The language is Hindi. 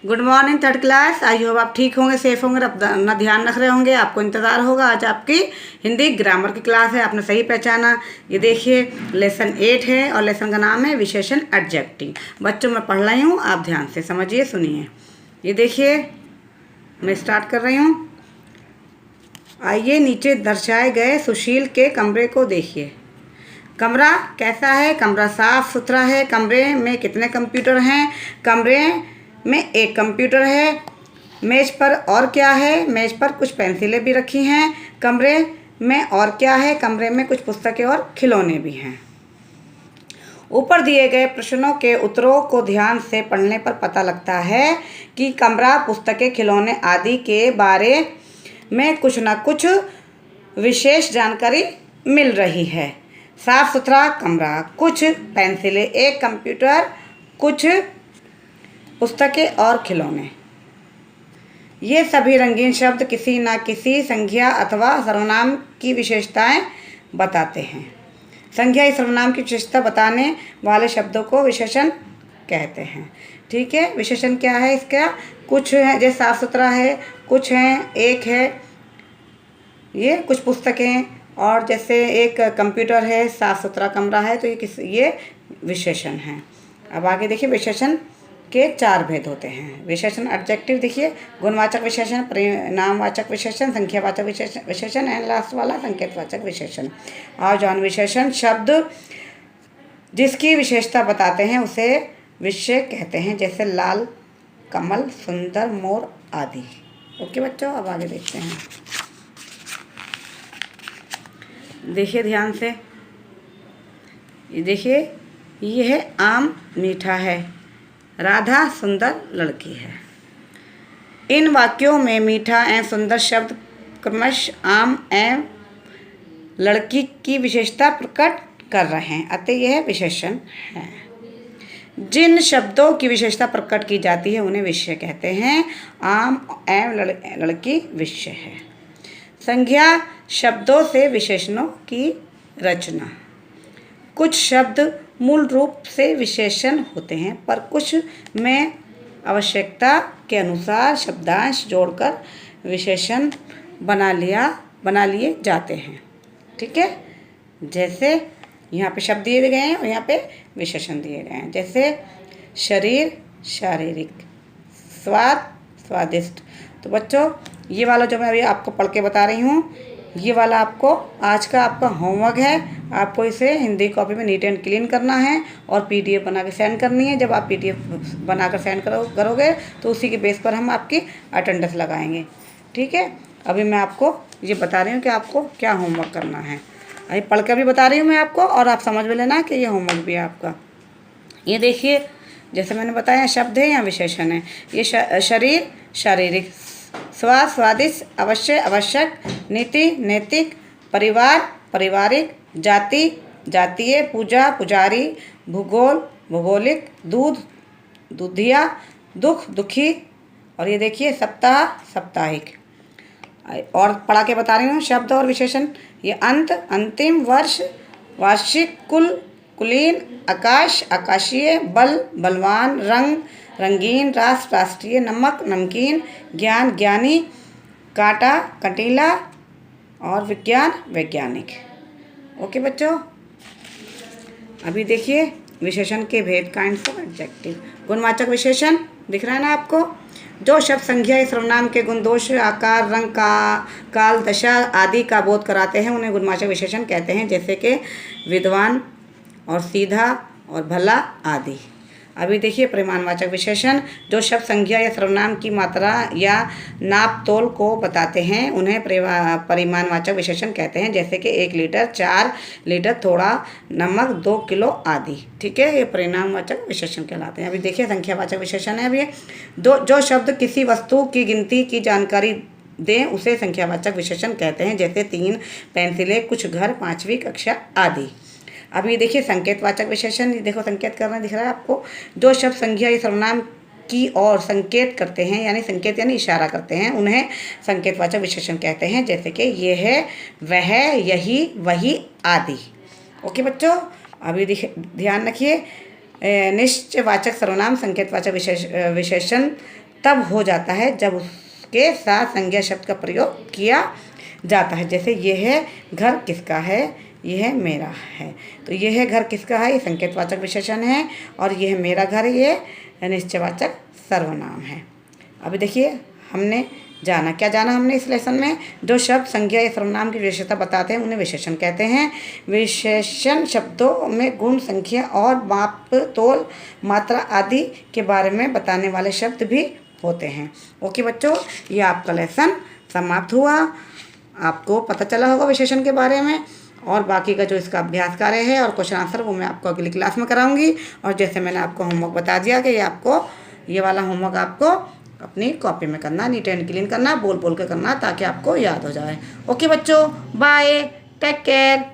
Good morning third class. I hope आप ठीक होंगे, सेफ होंगे, अपना ध्यान रख रहे होंगे। आपको इंतज़ार होगा। आज आपकी हिंदी ग्रामर की क्लास है। आपने सही पहचाना। ये देखिए लेसन 8 है और लेसन का नाम है विशेषण एडजेक्टिव। बच्चों मैं पढ़ रही हूँ, आप ध्यान से समझिए, सुनिए। ये देखिए मैं स्टार्ट कर रही हूँ। आइए नीचे दर्शाए गए सुशील के कमरे को देखिए। कमरा कैसा है? कमरा साफ सुथरा है। कमरे में कितने कंप्यूटर हैं? कमरे में एक कंप्यूटर है। मेज पर और क्या है? मेज पर कुछ पेंसिलें भी रखी हैं। कमरे में और क्या है? कमरे में कुछ पुस्तकें और खिलौने भी हैं। ऊपर दिए गए प्रश्नों के उत्तरों को ध्यान से पढ़ने पर पता लगता है कि कमरा, पुस्तकें, खिलौने आदि के बारे में कुछ न कुछ विशेष जानकारी मिल रही है। साफ सुथरा कमरा, कुछ पेंसिलें, एक कंप्यूटर, कुछ पुस्तकें और खिलौने। ये सभी रंगीन शब्द किसी न किसी संज्ञा अथवा सर्वनाम की विशेषताएं बताते हैं। संज्ञा या सर्वनाम की विशेषता बताने वाले शब्दों को विशेषण कहते हैं। ठीक है, विशेषण क्या है इसका? कुछ है जैसे साफ सुथरा है, कुछ है, एक है, ये कुछ पुस्तकें, और जैसे एक कंप्यूटर है, साफ सुथरा कमरा है, तो ये विशेषण हैं। अब आगे देखिए, विशेषण के 4 भेद होते हैं। विशेषण एडजेक्टिव देखिए, गुणवाचक विशेषण, परिणामवाचक विशेषण, संख्यावाचक विशेषण एंड लास्ट वाला संकेतवाचक विशेषण। और जौन विशेषण शब्द जिसकी विशेषता बताते हैं उसे विशेष्य कहते हैं, जैसे लाल, कमल, सुंदर, मोर आदि। ओके बच्चों, अब आगे देखते हैं। देखिए ध्यान से, ये देखिए, ये है आम मीठा है, राधा सुंदर लड़की है। इन वाक्यों में मीठा एवं सुंदर शब्द क्रमशः आम एवं लड़की की विशेषता प्रकट कर रहे हैं, अतः यह विशेषण है। जिन शब्दों की विशेषता प्रकट की जाती है उन्हें विशेष्य कहते हैं। आम एवं लड़की विशेष्य है। संज्ञा शब्दों से विशेषणों की रचना। कुछ शब्द मूल रूप से विशेषण होते हैं, पर कुछ में आवश्यकता के अनुसार शब्दांश जोड़कर विशेषण बना लिए जाते हैं। ठीक है, जैसे यहाँ पे शब्द दिए गए हैं और यहाँ पे विशेषण दिए गए हैं। जैसे शरीर, शारीरिक, स्वाद, स्वादिष्ट। तो बच्चों ये वाला जो मैं अभी आपको पढ़ के बता रही हूँ, ये वाला आपको आज का आपका होमवर्क है। आपको इसे हिंदी कॉपी में नीट एंड क्लीन करना है और पीडीएफ बना के सेंड करनी है। जब आप पीडीएफ बनाकर सेंड करोगे तो उसी के बेस पर हम आपकी अटेंडेंस लगाएंगे। ठीक है, अभी मैं आपको ये बता रही हूँ कि आपको क्या होमवर्क करना है। अभी पढ़ कर भी बता रही हूँ मैं आपको, और आप समझ में लेना कि ये होमवर्क भी है आपका। ये देखिए, जैसे मैंने बताया, शब्द है या विशेषण है। ये शरीर, शारीरिक, स्वाद, स्वादिष्ट, अवश्य, आवश्यक, नीति, नैतिक, परिवार, पारिवारिक, जाति, जातीय, पूजा, पुजारी, भूगोल, भौगोलिक, दूध, दूधिया, दुख, दुखी, और ये देखिए सप्ताह, साप्ताहिक। और पढ़ा के बता रही हूँ शब्द और विशेषण। ये अंत, अंतिम, वर्ष, वार्षिक, कुल, कुलीन, आकाश, आकाशीय, बल, बलवान, रंग, रंगीन, राष्ट्र, राष्ट्रीय, नमक, नमकीन, ज्ञान, ज्ञानी, कांटा, कंटीला, और विज्ञान, वैज्ञानिक। ओके बच्चों, अभी देखिए विशेषण के भेद, काइंड्स ऑफ एडजेक्टिव। गुणवाचक विशेषण दिख रहा है ना आपको? जो शब्द संज्ञा या सर्वनाम के गुण, दोष, आकार, रंग, काल, दशा आदि का बोध कराते हैं उन्हें गुणवाचक विशेषण कहते हैं, जैसे कि विद्वान और सीधा और भला आदि। अभी देखिए परिमाणवाचक विशेषण। जो शब्द संज्ञा या सर्वनाम की मात्रा या नाप तोल को बताते हैं उन्हें परिमाणवाचक विशेषण कहते हैं, जैसे कि 1 लीटर, 4 लीटर, थोड़ा नमक, 2 किलो आदि। ठीक है, ये परिमाणवाचक विशेषण कहलाते हैं। अभी देखिए संख्यावाचक विशेषण है। अभी जो शब्द किसी वस्तु की गिनती की जानकारी दें उसे संख्यावाचक विशेषण कहते हैं, जैसे 3 पेंसिलें, कुछ घर, 5वीं कक्षा आदि। अभी देखिए संकेतवाचक विशेषण। देखो संकेत करना दिख रहा है आपको। जो शब्द संज्ञा या सर्वनाम की ओर संकेत करते हैं, यानी संकेत यानी इशारा करते हैं, उन्हें संकेतवाचक विशेषण कहते हैं, जैसे कि ये है, वह, यही, वही आदि। ओके बच्चों, अभी ध्यान रखिए। निश्चयवाचक सर्वनाम संकेतवाचक विशेषण तब हो जाता है जब उसके साथ संज्ञा शब्द का प्रयोग किया जाता है। जैसे ये है घर किसका है, यह है मेरा है। तो यह है घर किसका है, ये संकेतवाचक विशेषण है, और यह है मेरा घर, ये निश्चयवाचक सर्वनाम है। अभी देखिए हमने जाना, क्या जाना हमने इस लेसन में, जो शब्द संज्ञा या सर्वनाम की विशेषता बताते हैं उन्हें विशेषण कहते हैं। विशेषण शब्दों में गुण, संख्या और माप, तोल, मात्रा आदि के बारे में बताने वाले शब्द भी होते हैं। ओके बच्चों, ये आपका लेसन समाप्त हुआ। आपको पता चला होगा विशेषण के बारे में, और बाकी का जो इसका अभ्यास कार्य है और क्वेश्चन आंसर वो मैं आपको अगली क्लास में कराऊंगी। और जैसे मैंने आपको होमवर्क बता दिया कि ये वाला होमवर्क आपको अपनी कॉपी में करना, नीट एंड क्लीन करना, बोल बोल के करना, ताकि आपको याद हो जाए। ओके बच्चों, बाय, टेक केयर।